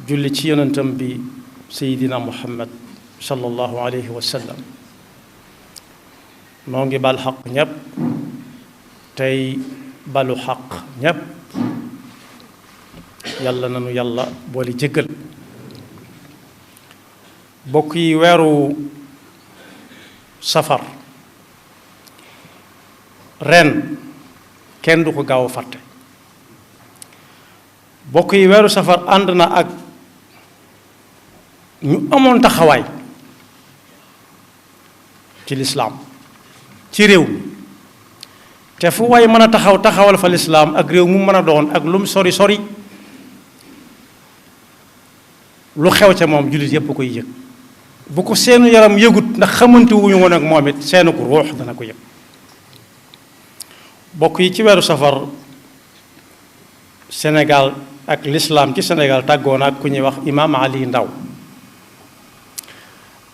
julli ci yonentam bi sayidina muhammad sallallahu alayhi wa sallam noo ngi bal xaq ñépp tey balu xaq ñépp yàlla nanu yàlla boole jéggal bokk yi weeru safar ren kenn du ko gaaw a fàtte bokk yi weeru safar ànd na ak ñu amoon taxawaay ci lislaam ci réew mi te fu waay mën a taxawal fa lislaam ak réew mu mën a doon ak lu mu sori sori lu xew ca moom jullit yépp koy yëg bu ko seenu yaram yëgut ndax xamante wuñu woon ak moom it seenu ko ruux dana ko yëg bokk yi ci weeru safar Sénégal ak lislaam ci Sénégal tàggoon ak ku ñuy wax imaam Ali Ndaw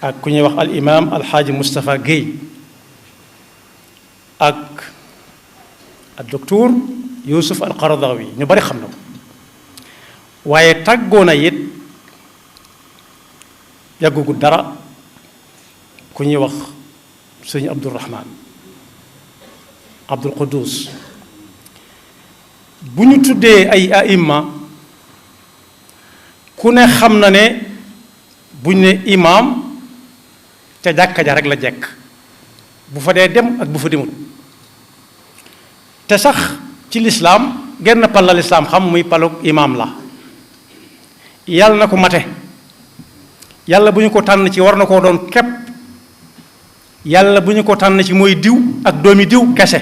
ak ku ñuy wax al imaam alxaaji Moustapha Guèye ak al docteur Youssouf al Qaradawi ñu bari xam na ko waaye tàggoon a it yàggugul dara ku ñuy wax sëñ Abdourahman Abdul Quddus bu ñu tuddee ay aïmma ku ne xam na ne buñ ne imaam ca jàkka ja rek la jekk bu fa dee dem ak bu fa demut te sax ci lislaam genn pal la lislaam xam muy palug imaam la yàlla na ko mate yàlla bu ñu ko tànn ci war na koo doon képp yàlla bu ñu ko tànn ci mooy diw ak doomi diw kese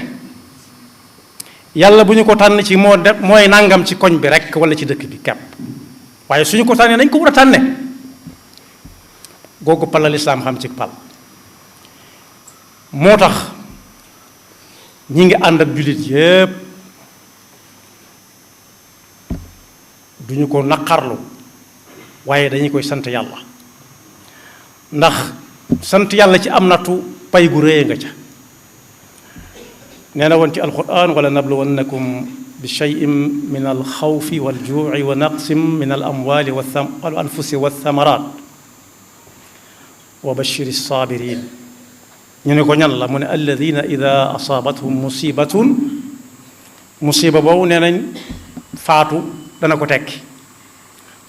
yàlla bu ñu ko tànn ci moo def mooy nangam ci koñ bi rek wala ci dëkk bi képp waaye suñu ko tànnee nañ ko war a tànne googu pal la lislaam xam ci pal moo tax ñi ngi ànd ak jullit yépp duñu ko naqarlu waaye dañu koy sant yàlla ndax sant yàlla ci am nattu pay gu réye nga ca nee na woon ci alquran wala nabluwannakum bi cheyin min alxawfi waljuuci wa naqsim min alamwali wal anfusi walthamarat wa bashir alsabirin ñu ne ko ñan la mu ne alladina ida asaabathum musiba boobu nee nañ faatu dana ko tekki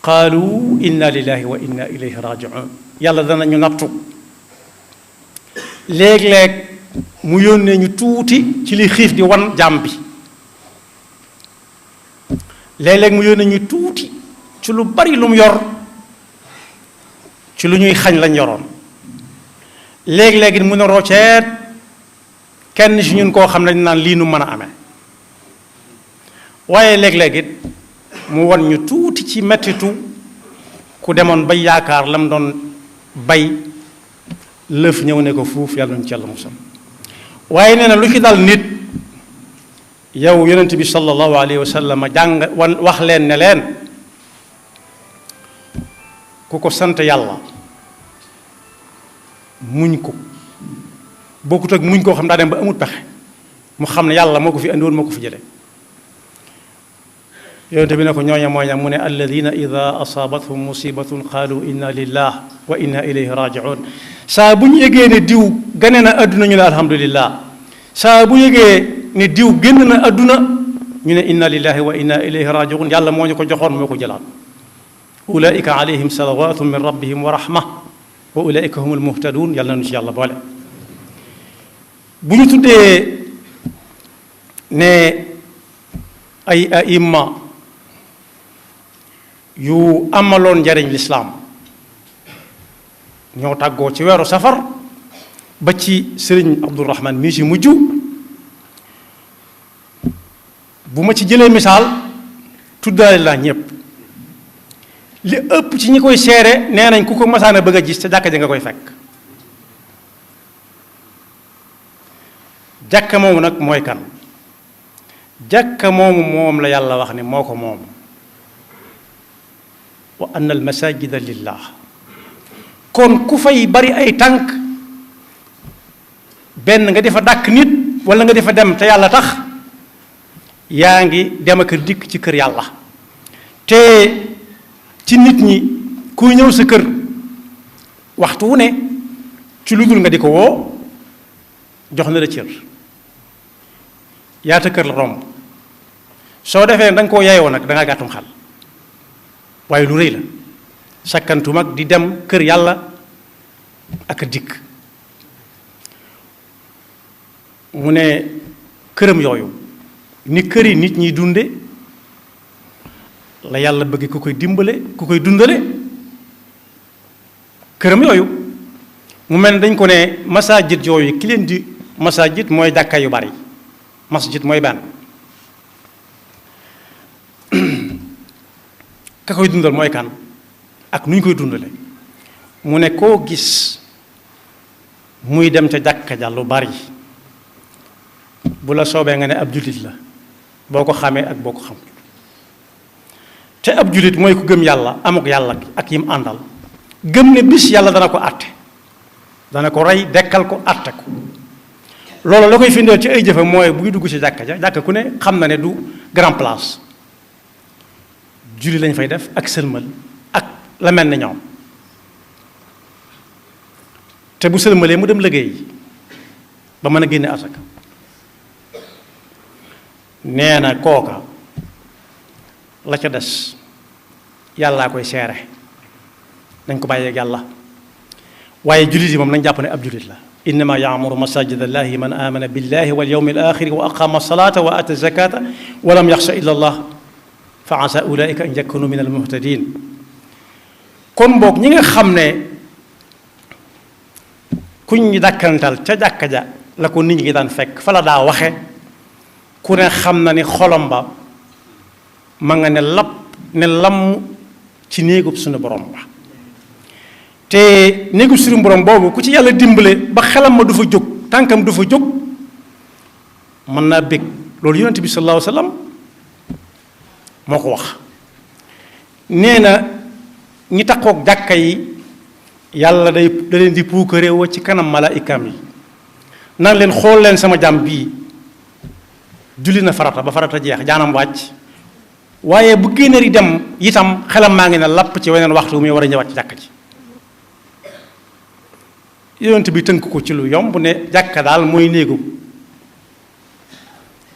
qaalu inna lillahi wa inna ilayhi rajiun yàlla danañu nattu léeg-léeg mu yónnee ñu tuuti ci li xiif di wan jàmm bi léeg-léeg mu yónnee ñu tuuti ci lu bari lu mu yor ci lu ñuy xañ lañ yoroon léeg-léeg it mu ne rocceet kenn ci ñun koo xam ne naan lii nu mën a amee waaye léeg-léeg it mu wan ñu tuuti ci mettitu ku demoon bay yaakaar lam doon bay lëf ñëw ne ko fuuf yàlla ñu ci yàlla musal waaye nee na lu ci dal nit yow yonent bi sallallahu alayhi wa sallam wax leen ne leen ku ko sant yàlla muñ ko bokkut ak muñ koo xam daa dem ba amut pexe mu xam ne yàlla moo ko fi andi woon moo ko fi jële yonent bi ne ko ñooña mooy ñam mu ne alladina ida asaabathum musibatun qaalu inna lillah wa inna ilayhi rajiun saa bu ñu yëgee ne diw gane na adduna ñu ne alhamdulillah saa bu yëgee ne diw génn na adduna ñu ne inna lillahi wa inna ilayhi rajiun yàlla moo ñu ko joxoon moo ko jëlaat ulaika alayhim salawatun min rabbihim wa rahma wa ulaika humul muhtadun yàlla nañu ci yàlla boole bu ñu tuddee ne ay aïmma yu amaloon njariñ lislaam ñoo tàggoo ci weeru safar ba ci sëriñ Abdourahman mii ci mujj bu ma ci jëlee misaal tuddaale laa ñépp li ëpp ci ñi koy seere nee nañ ku ko masaana bëgg a gis ca jàkka ja nga koy fekk jàkka moomu nag mooy kan jàkka moomu moom la yàlla wax ne moo ko moom wa anna al masajida lillah kon ku fay bari ay tànk benn nga defa dàkk nit wala nga defa dem te yàlla tax yaa ngi dem ak dikk ci kër yàlla te ci nit ñi kuy ñëw sa kër waxtu wu ne ci lu dul nga di ko woo jox na la cër yaata kër la romb soo defee da nga koo yaayoo nag da nga gàttum xal waaye lu rëy la sakkantu mag di dem kër yàlla ak a dikk mu ne këram yooyu ni kër yi nit ñiy dunde la yàlla bëgg ku koy dimbale ku koy dundale këram yooyu mu mel ne dañ ko ne masajid yooyu ki leen di masajid mooy jàkka yu bari masjid mooy benn ka koy dundal mooy kan ak nu ñu koy dundale mu ne koo gis muy dem ca jàkka ja lu bari bu la soobee nga ne ab jullit la boo ko xamee ak boo ko xam te ab jullit mooy ku gëm yàlla amuk yàlla ak yim àndal gëm ne bis yàlla dana ko àtte dana ko rey dekkal ko àtte ko loolu la koy firndeel ci ay jëfe mooy buy dugg ci jàkka ja jàkka ku ne xam na ne du grand place julli lañ fay def ak sëlmal ak la mel ne ñoom te bu sëlmalee mu dem liggéey ba mën a génne asaka nee na kooka la ca des yàllaa koy seere nañ ko bàyyeeg yàlla waaye jullit yi moom nañ jàpp ne ab jullit la innama yaamuru masajid allahi man amana billahi wal yawmi al axiri wa aqama salata wa ata zakata wa lam yaxsha illa allah fa asa ulaika an yakunu min al muhtadin kon boog ñi nga xam ne kuñ ñi dàkkantal ca jàkka ja la ko nit ñi daan fekk fa la daa waxe ku ne xam na ni xolom ba ma nga ne lapp ne lamm ci néegub suñu borom ba te néegub suñu borom boobu ku ci yàlla dimbale ba xelam ma du fa jóg tànkam du fa jóg mën naa bég loolu yonent bi sallallahu alayhi wa sallam moo ko wax nee na ñi takkook jàkka yi yàlla da leen di puukare woo ci kanam malaayikaam yi nan leen xool leen sama jàmm bii julli na farata ba farata jeex jaanam wàcc waaye bu génneer yi dem itam xelam maa ngi ne lapp ci weneen waxtu muy war a ñëwaat ci jàkka ji yonent bi tënk ko ci lu yomb ne jàkka daal mooy néegu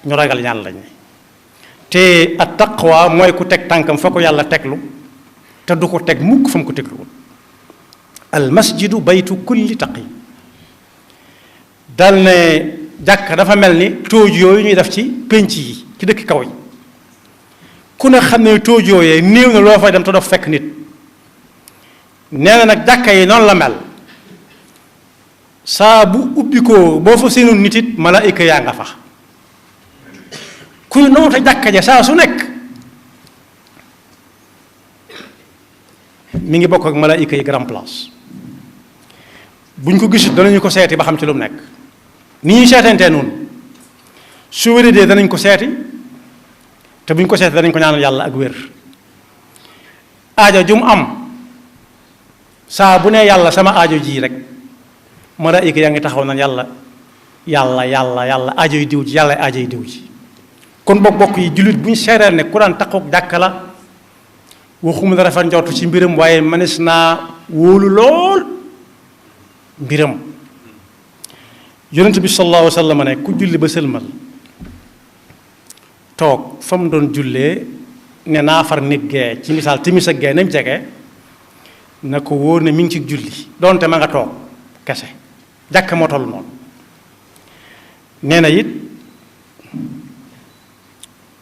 ñu ragal yàlla lañ te at taqwa mooy ku teg tànkam fa ko yàlla teglu te du ko teg mukk fa mu ko tegluwul al masjidu baytu kulli taqi dal ne jàkka dafa mel ni tóoj yooyu ñuy def ci pénc yi ci dëkk kaw yi ku ne xam ne tóoj yooyee néew na loo fay dem te doo fekk nit nee na nag jàkka yi noonu la mel saa bu ubbi ko boo fa seenu nit it malaayika yaa nga fa kuy noonu te jàkka ja saa su nekk mi ngi bokk ak malaayika yi grand place buñ ko gisut danañu ko seeti ba xam ci lu mu nekk ni ñuy seetantee noonu su wéradee danañ ko seeti te buñ ko seeti danañ ko ñaanal yàlla ak wér aajo ju mu am saa bu ne yàlla sama aajo ji rek malaayika yaa ngi taxaw naan yàlla aajo yi diw ji yàlla aajo yi diw ji kon bokk yi jullit bu ñu seereel ne ku daan taxaw jàkka la waxuma la rafet njortu ci mbiram waaye mënees naa wóolu lool mbiram yonent bi sallallahu alayhi wa sallam ne ku julli ba sëlmal toog fa mu doon jullee ne naa far nit gee ci misaal timis ak gee nañ jege na ko wóor ne mi ngi ci julli doonte ma nga toog kese jàkk moo toll noonu nee na it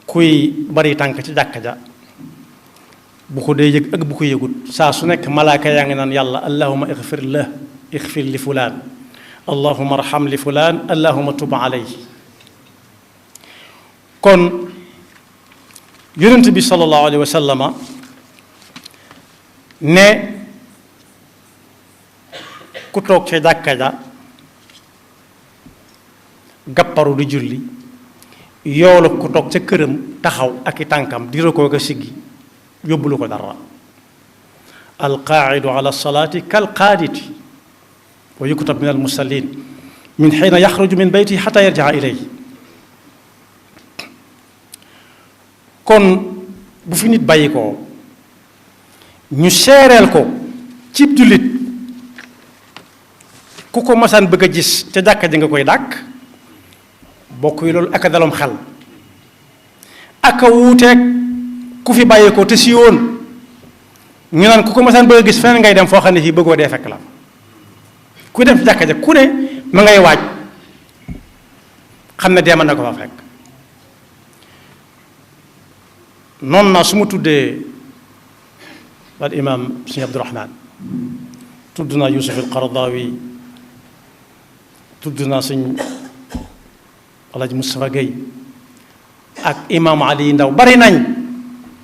kuy bari tànk ci jàkka ja bu ko dee yëg ak bu ko yëgut saa su nekk malaaka yaa ngi naan yàlla allahuma ixfir li fulaan allahuma arham li fulaan allahuma tub alayhi kon yonent bi sallallahu alayhi wa sallama ne ku toog ca jàkka ja gàpparu di julli yoolu ku toog ca këram taxaw ak i tànkam di rukoo ko siggi yóbbulu ko dara alqaacidu ala salaati kalqaaditi wa yuktab min almusallin min xiina yaxruju min beyti xata yarjaa ilay kon bu fi nit bàyyi ko ñu seereel ko cib jullit ku ko masaan bëgg a gis ca jàkka ji nga koy dàkk bokk yi loolu ak a dalom xel ak a wuuteeg ku fi bàyyeekoo te si woon ñu naan ku ko masaan bëgg a gis feneen ngay dem foo xam ne fii bëggoo dee fekk la ku dem ci jàkka ja ku ne ma ngay waaj xam ne dee mën na ko fa fekk noonu naa su ma tuddee al imam sëñ Abdourahman tudd naa Yusuf al Qaradawi tudd naa sëñ Alaaji Moustapha Gueye ak imam Ali Ndaw bari nañ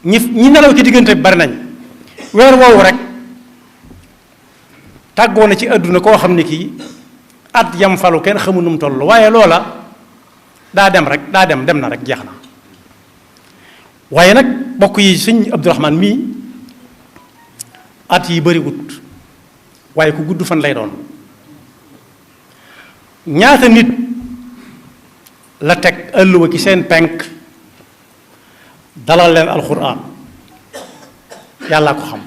ñi nelaw ci diggante bi bari nañ weer woowu rek tàggoo na ci àdduna koo xam ne kii at yam falu kenn xamul nu mu toll waaye loola daa dem na rek jeex na waaye nag bokk yi sëñ Abdourahman mii at yi bëriwut waaye ku gudd fan lay doon ñaata nit la teg ëlluwa ci seen penk dalal leen alxuraan yàlla ko xam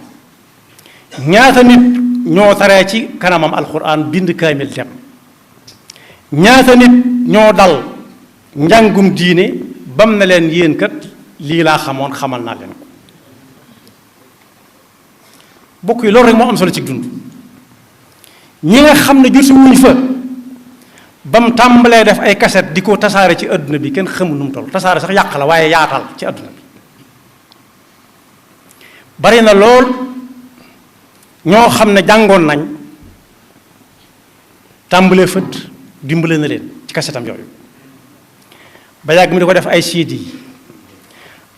ñaata nit ñoo taree ci kanamam alxuraan bind kaamil dem ñaata nit ñoo dal njàngum diine bam na leen yéen kat lii laa xamoon xamal naa leen ko bokk yi loolu rek moo am solo ci dund ñi nga xam ne jotu wuñ fa ba mu tàmbalee def ay kaset di ko tasaare ci adduna bi kenn xamul nu mu toll tasaare sax yàq la waaye yaatal ci adduna bi bari na lool ñoo xam ne jàngoon nañ tàmbalee fët dimbale na leen ci kasetam yooyu ba yàgg mi di ko def ay CD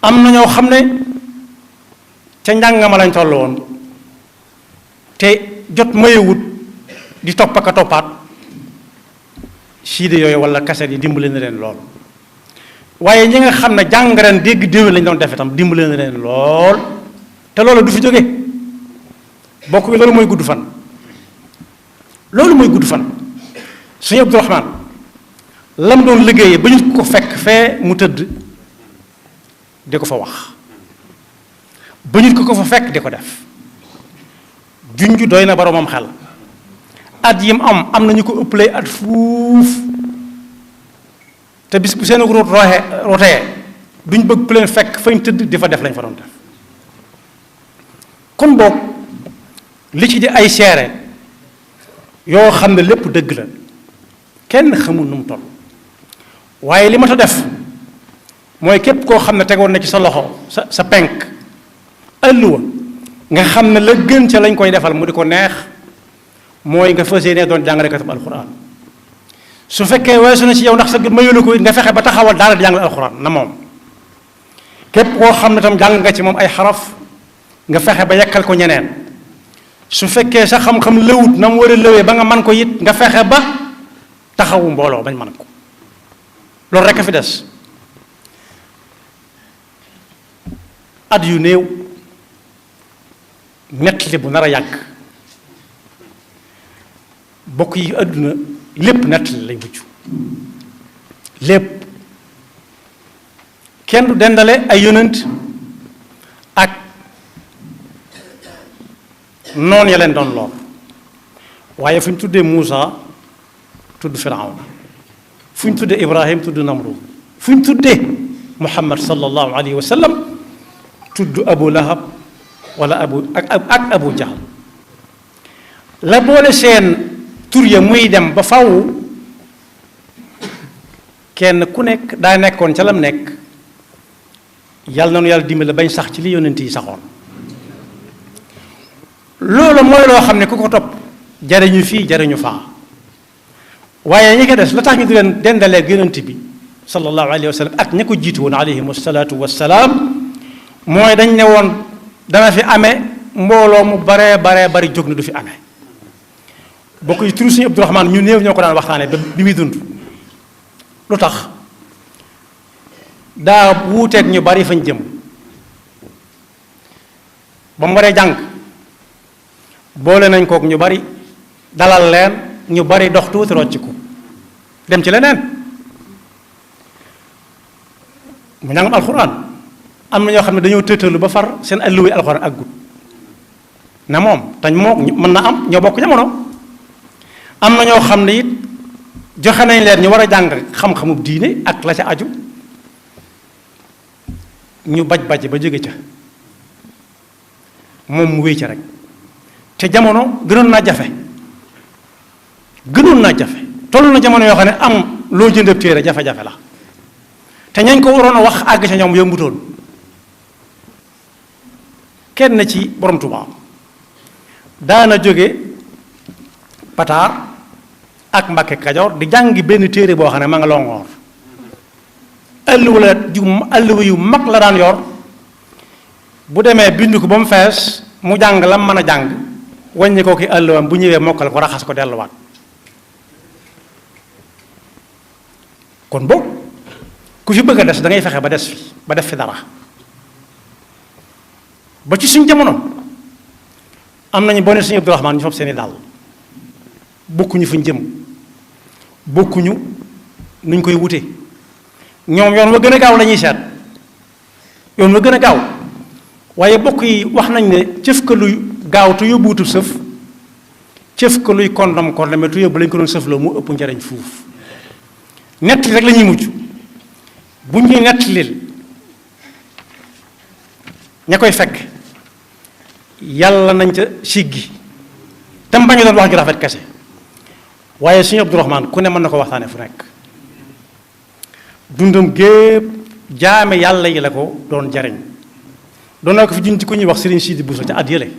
am na ñoo xam ne ca njàngama lañ toll woon te jot mayewut di topp ak a toppaat CD yooyu wala kaset yi dimbale na leen lool waaye ñi nga xam ne jàng ren dégg déwén lañ doon def itam dimbale na leen lool te loolu du fi jóge bokk bi loolu mooy gudd fan loolu mooy gudd fan suñu Abdourahman lam doon liggéeyee ba ñu ko fekk fee mu tëdd di ko fa wax ba ñu ko fa fekk di ko def junj doy na boromam xel at yim am na ñu ko ëppalee at fuuf te bis bu seen root rotee duñ bëgg ku leen fekk fañ tëdd di fa def lañ fa doon def kon boog li ci di ay seere yoo xam ne lépp dëgg la kenn xamul nu mu toll waaye li ma ta def mooy képp koo xam ne tegoon na ci sa loxo sa penk ëlluwa nga xam ne la gën ca lañ koy defal mu di ko neex mooy nga fas yéene doon jàngalekatub alxuraan su fekkee weesu na ci yow ndax sa gën mayu la ko nga fexe ba taxawal daara di jàngale alxuraan na moom képp koo xam ne tam jàng nga ci moom ay xaraf nga fexe ba yekkal ko ñeneen su fekkee sa xam-xam lëwut na mu war a lëwee ba nga man ko it nga fexe ba taxawu mbooloo bañ man ko loolu rekk a fi des at yu néew nettali bu nar a yàgg bokk yi àdduna lépp nettali lay mujj lépp kenn du dendale ay yonent ak noon ya leen doon lool waaye fu ñu tuddee Muusa tudd Firawna fu ñu tuddee Ibrahim tudd Namrud fu ñu tuddee Muhammad sallallahu alayhi wa sallam tudd Abu Lahab wala ak Abu Jahl la boole seen tur ya muy dem ba faw kenn ku nekk daa nekkoon ca lam nekk yàlla na nu yàlla dimbale bañ sax ci li yonent yi saxoon loolu mooy loo xam ne ku ko topp jariñu fii jariñu faa waaye ñi ko des la tax ñu di leen dendalee yonent bi sallallahu alayhi wa sallam ak ña ko jiitu woon alayhim wasalaatu wasalaam mooy dañ ne woon dana fi amee mbooloo mu baree bari jóg na du fi amee bokk yi turu suñu Abdourahman ñu néew ñoo ko daan waxtaanee ba bi muy dund lu tax daa wuuteeg ñu bari fañ jëm ba mu waree jàng boole nañ kook ñu bari dalal leen ñu bari dox tuuti rocciku dem ci leneen mu njàngam alxuraan am na ñoo xam ne dañoo tëtalu ba far seen alluwee alxuraan ak gut na moom tañ moo mën na am ñoo bokk jamono am na ñoo xam ne it joxe nañ leen ñu war a jàng xam-xamub diine ak la ca aju ñu baj ba jóge ca moom mu wéy ca rek te jamono gënoon naa jafe toll na jamono yoo xam ne am loo jëndab téere jafe-jafe la te ñañ ko waroon a wax àgg ca ñoom yombutoon kenn ci borom Tuubaa daana jóge Pataar ak Mbàkke Kajoor di jàngi benn téere boo xam ne ma nga Longoor àlluwa yu mag la daan yor bu demee bind ko ba mu fees mu jàng lam mën a jàng wàññi ko ki àlluwam bu ñëwee mokkal ko raxas ko delluwaat kon boog ku fi bëgg a des da ngay fexe ba des fi ba def fi dara ba ci suñ jamono am nañu boo ne suñu Abdourahmaan ñu fab seeni daal bokkuñu fuñ jëm bokkuñu nuñ koy wute ñoom yoon wa gën a gaaw la ñuy seet yoon wa gën a gaaw waaye bokk yi wax nañ ne cëf ka luy gaaw te yóbbuwutu sëf cëf ka luy kondam te yóbbu lañ ko doon sëf la mu ëpp njariñ fuuf nettali rek la ñuy mujj bu ñuy nettalil ña koy fekk yàlla nañ ca siggi tam bañu doon wax ju rafet kese waaye suñu Abdourahmaan ku ne mën na ko waxtaane fu nekk dundam gépp jaame yàlla yi la ko doon jariñ doon naa ko fi junti ku ñuy wax Sëriñ Sidi Bousso ca at yële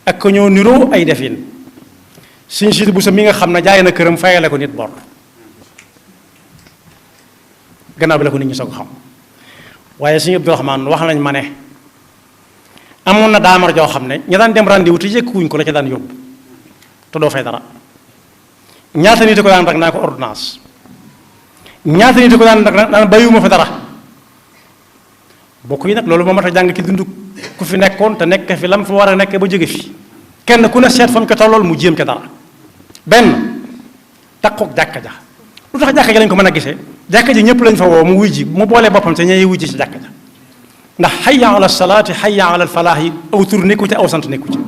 ak ko ñoo niroo ay defin Sëriñ Sidi Bousso mi nga xam ne jaay na këram fayale ko nit bor gannaaw bi la ko nit ñi soog xam waaye suñu Abdourahmaan wax nañ ma ne amoon na daamar joo xam ne ña daan dem rendez-vous te yëkkuwuñ ko la ca daan yóbbu te doo fay dara ñaata nit ko daan rek naa ko ordonnance ñaata nit ko daan rek naan bàyyiwuma fa dara bokk yi nag loolu moo mat a jàng ki dund ku fi nekkoon te nekk fi lam fa war a nekk ba jóge fi kenn ku ne seet fa mu ko tollool mu jéem ca dara benn takkook jàkka ja lu tax jàkka ja lañ ko mën a gisee jàkka ji ñëpp lañ fa woo mu wuy ji mu boole boppam te ñay wuy ji ci jàkka ja ndax hayya ala salaati hayya ala falaax yi aw tur nekku ci aw sant nekku ci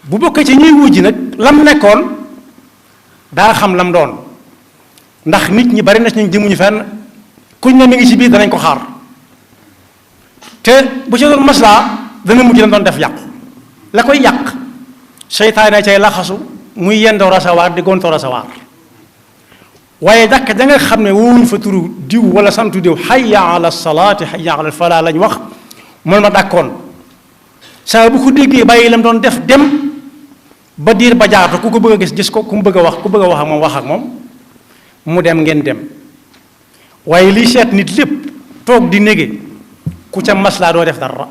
bu bokkee ci ñuy wuy ji nag lam nekkoon daa xam lam doon ndax nit ñi bari na ci ñu jëmuñu fenn kuñ ne mi ngi ci biir danañ ko xaar te bu ci doon maslaa dana mujj la doon def yàqu la koy yàq seytaane cay laxasu muy yendoo rasawaar di gontoo rasawaar waaye jàkka ja nga xam ne woowuñ fa turu diw wala santu diw hayya ala salaati hayya ala falaa lañ wax moom ma dàkkoon saa bu ko déggee bàyyi lam doon def dem ba diir ba jaatu ku ko bëgg a gis ko ku mu bëgg a wax ku bëgg a wax ak moom mu dem ngeen dem waaye liy seet nit lépp toog di nége ku ca maslaa doo def dara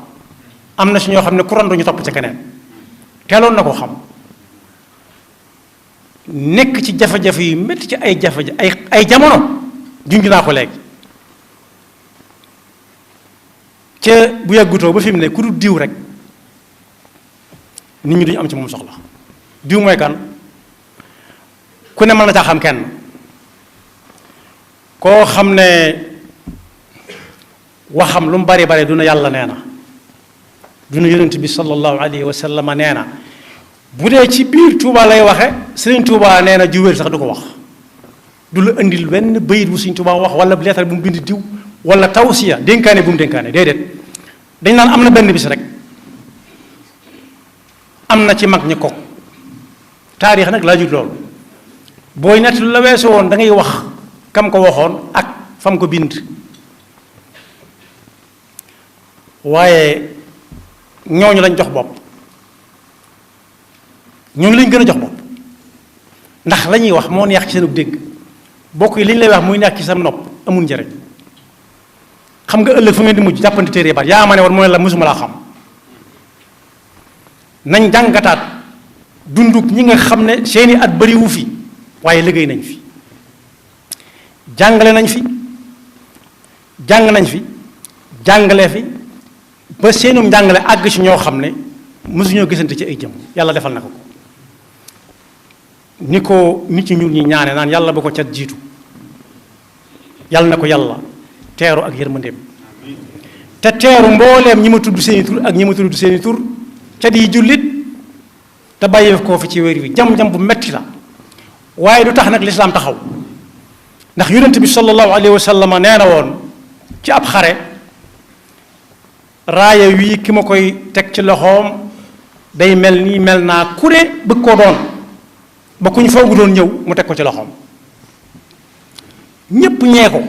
am na si ñoo xam ne ku randu ñu topp ca keneen teeloon na ko xam nekk ci jafe-jafe yu métti ci ay ay jamono junj naa ko léegi ca bu yàggutoo ba fi mu ne ku dul diw rek nit ñi duñu am ci moom soxla diw mooy kan ku ne mën na caa xam kenn koo xam ne waxam lu mu bari bari duna yàlla nee na duna yonent bi sallallahu alayhi wa sallam nee na bu dee ci biir Touba lay waxe Sëriñ Touba nee na ju wér sax du ko wax du la indil benn bayit bu Sëriñ Touba wax wala leetar bu mu bind diw wala tawsiya dénkaane bu mu dénkaane déedéet dañ naan am na benn bis rek am na ci mag ñi ko taarix nag laa jut loolu booy nett lu la weesu woon da ngay wax kam ko waxoon ak fam ko bind waaye ñooñu lañ jox bopp ñooñu lañ gën a jox bopp ndax la ñuy wax moo neex ci seen dégg bokk yi li ñu lay wax muy neex ci sam nopp amul njëriñ xam nga ëllëg fu ngeen di mujj jàppante téere baat yaa ma ne war mu ne la mosuma laa xam nañ jàngataat dunduk ñi nga xam ne seeni at bariwu fi waaye liggéey nañ fi jàngale nañ fi jàng nañ fi jàngale fi ba seenum njàngale àgg ci ñoo xam ne mësuñoo gisante ci ay jëm yàlla defal na ko ni ko nit ci ñuul ñi ñaane naan yàlla ba ko cat jiitu yàlla na ko yàlla teeru ak yërmandeem te teeru mbooleem ñi ma tudd seeni tur ak ñi ma tudd seeni tur ca di jullit te bàyyi koo fi ci wér wi jam-jam bu metti la waaye du tax nag lislaam taxaw ndax yonent bi sallallahu alayhi wa sallam nee na woon ci ab xare raaya wii ki ma koy teg ci loxoom day mel nii mel naa ku ne bëgg koo doon ba ku ñu foogu doon ñëw mu teg ko ci loxoom ñépp ñee ko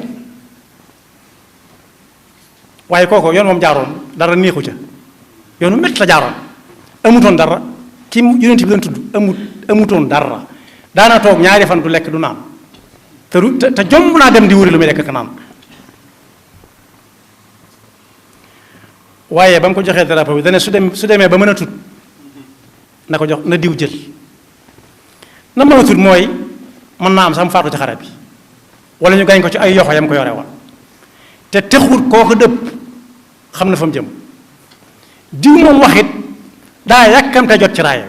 waaye kooko yoon moom jaaroon dara neexu ca yoonu métti la jaaroon amutoon dara ki yonent bi doon tudd amutoon dara daana toog ñaari fan du lekk du naan te jomb naa dem di wuri lu muy lekk ka naan waaye ba mu ko joxee drapeau bi dane su demee ba mën a tut na ko jox na diw jël na mën a tut mooy mën naa am sax mu faatu ci xare bi wala ñu gañ ko ci ay yoxo yam ko yore woon te texut koo ko dëpp xam na fa mu jëm diw moom waxit daa yàkkamte jot ci raaya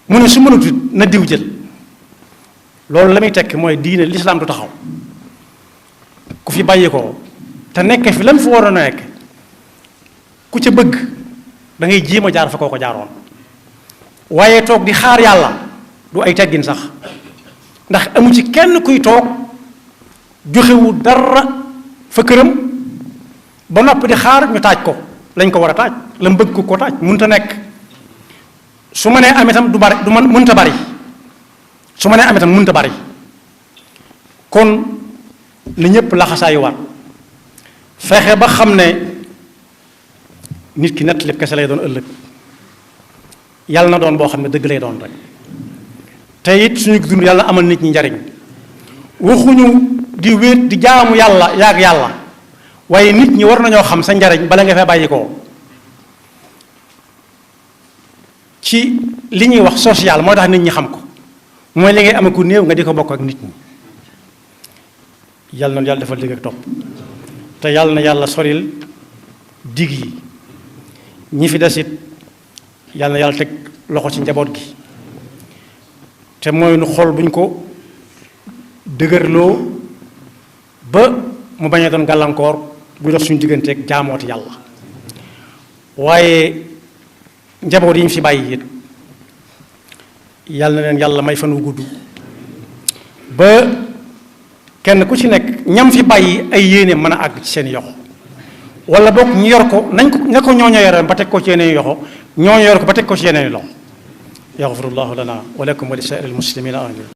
mu ne su mën a tut na diw jël loolu la muy tekki mooy diine lislaam du taxaw ku fi bàyyi ko te nekk fi lan fa waroon a nekk ku ca bëgg da ngay jéem a jaar fa koo ko jaaroon waaye toog di xaar yàlla du ay teggin sax ndax amu ci kenn kuy toog joxewu dara fa këram ba noppi di xaar ñu taaj ko lañ ko war a taaj la mu bëgg ko taaj mënta nekk su ma nee am itam du bari du man mënta bari su ma nee am itam mënta bari kon na ñëpp laxasaayu waat fexe ba xam ne nit ki nett lépp kese lay doon ëllëg yàlla na doon boo xam ne dëgg lay doon rek te it suñu dund yàlla amal nit ñi njariñ waxuñu di wéet di jaamu yàlla yaag yàlla waaye nit ñi war nañoo xam sa njariñ bala nga fee bàyyi ko ci li ñuy wax social moo tax nit ñi xam ko mooy li ngay amee ku néew nga di ko bokk ak nit ñi yàlla na yàlla defal dégg ak topp te yàlla na yàlla soril dig yi ñi fi desit yàlla na yàlla teg loxo ci njaboot gi te mooy nu xol buñ ko dëgërloo ba mu bañ a doon gàllankoor bu dox suñu digganteeg jaamooti yàlla waaye njaboot yi ñu fi bàyyi it yàlla na leen yàlla may fan wu gudd ba kenn ku ci nekk ñam fi bàyyi ay yéene mën a àgg ci seen yoxo wala boog ñu yor ko nañ ko ña ko ñooño yoroon ba teg ko ci yeneen yoxo ñooño yor ko ba teg ko ci yeneen loxo yaxfirullahu lana wa lakum wa li saa'iril muslimina amin